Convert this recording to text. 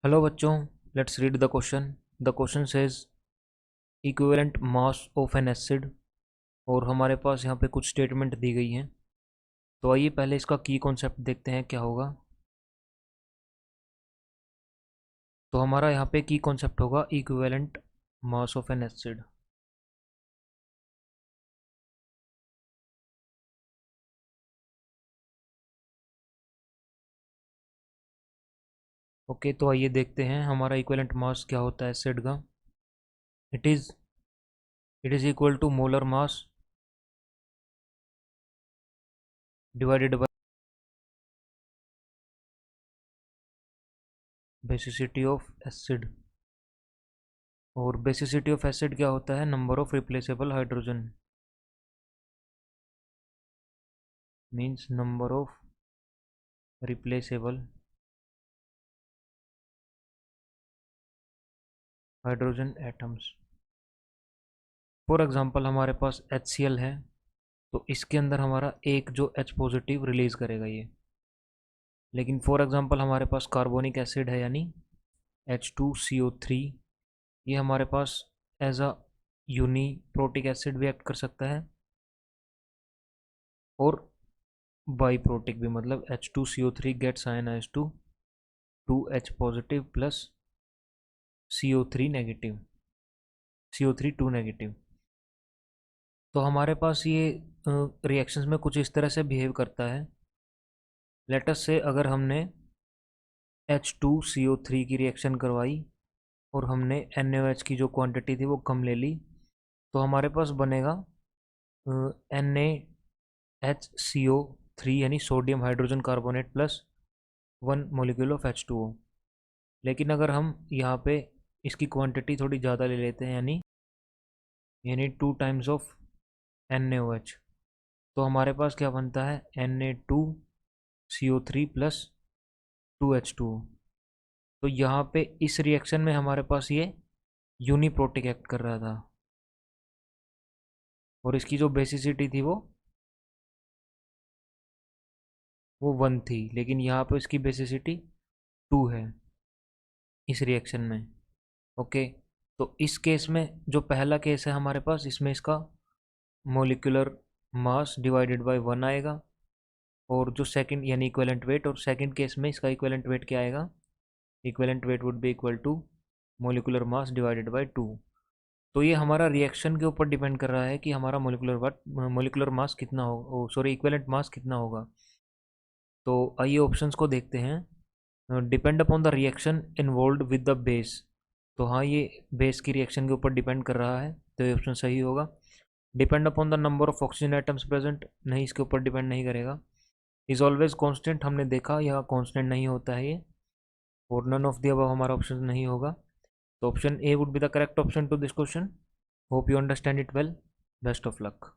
Hello बच्चों, let's read the question. The question says equivalent mass of N acid. और हमारे पास यहाँ पे कुछ स्टेटमेंट दी गई हैं। तो आइए पहले इसका की कॉन्सेप्ट देखते हैं क्या होगा। तो हमारा यहाँ पे की कॉन्सेप्ट होगा equivalent mass of N acid. Okay, तो आइए देखते हैं हमारा इक्विवेलेंट मास क्या होता है एसिड का। It is it is equal to molar mass divided by basicity of acid. और बेसिसिटी ऑफ एसिड क्या होता है? Number of replaceable hydrogen, means number of replaceable hydrogen atoms. For example हमारे पास HCl है, तो इसके अंदर हमारा एक जो H पॉजिटिव रिलीज करेगा ये। लेकिन फॉर एग्जांपल हमारे पास कार्बोनिक एसिड है यानी H2CO3, ये हमारे पास as a uniprotic acid भी एक्ट कर सकता है और बाई प्रोटिक भी, मतलब H2CO3 gets ionise to 2H positive plus CO3 negative, CO3 2 negative. तो हमारे पास ये रिएक्शंस में कुछ इस तरह से बिहेव करता है। लेट अस से अगर हमने H2CO3 की रिएक्शन करवाई और हमने NaOH की जो क्वांटिटी थी वो कम ले ली, तो हमारे पास बनेगा NaHCO3 यानी sodium hydrogen carbonate plus 1 molecule of H2O। लेकिन अगर हम यहाँ पे इसकी क्वांटिटी थोड़ी ज़्यादा ले लेते हैं यानी 2 टाइम्स ऑफ NaOH, तो हमारे पास क्या बनता है Na2CO3 प्लस 2H2O। तो यहाँ पे इस रिएक्शन में हमारे पास ये यूनिप्रोटिक एक्ट कर रहा था और इसकी जो बेसिसिटी थी वो 1 थी, लेकिन यहाँ पे इसकी बेसिसिटी 2 है इस रिएक्शन में। ओके, तो इस केस में जो पहला केस है हमारे पास, इसमें इसका मोलिकुलर मास डिवाइडेड बाय 1 आएगा। और जो सेकंड यानी इक्विवेलेंट वेट, और सेकंड केस में इसका इक्विवेलेंट वेट क्या आएगा? Equivalent weight would be equal to molecular mass divided by 2। तो ये हमारा रिएक्शन के ऊपर डिपेंड कर रहा है कि हमारा मोलिकुलर मास कितना हो, सॉरी इक्विवेलेंट मास कितना होगा। तो आइए ऑप्शंस को देखते हैं। Depend upon the reaction involve with the base. तो हाँ, ये बेस की रिएक्शन के ऊपर डिपेंड कर रहा है, तो ये ऑप्शन सही होगा। Depend upon the number of oxygen atoms present, नहीं, इसके ऊपर डिपेंड नहीं करेगा। इज ऑलवेज कांस्टेंट, हमने देखा यह कांस्टेंट नहीं होता है ये। और नन ऑफ द अबव हमारा ऑप्शन नहीं होगा। तो option A would be the correct option to this question. Hope you understand it well. Best of luck.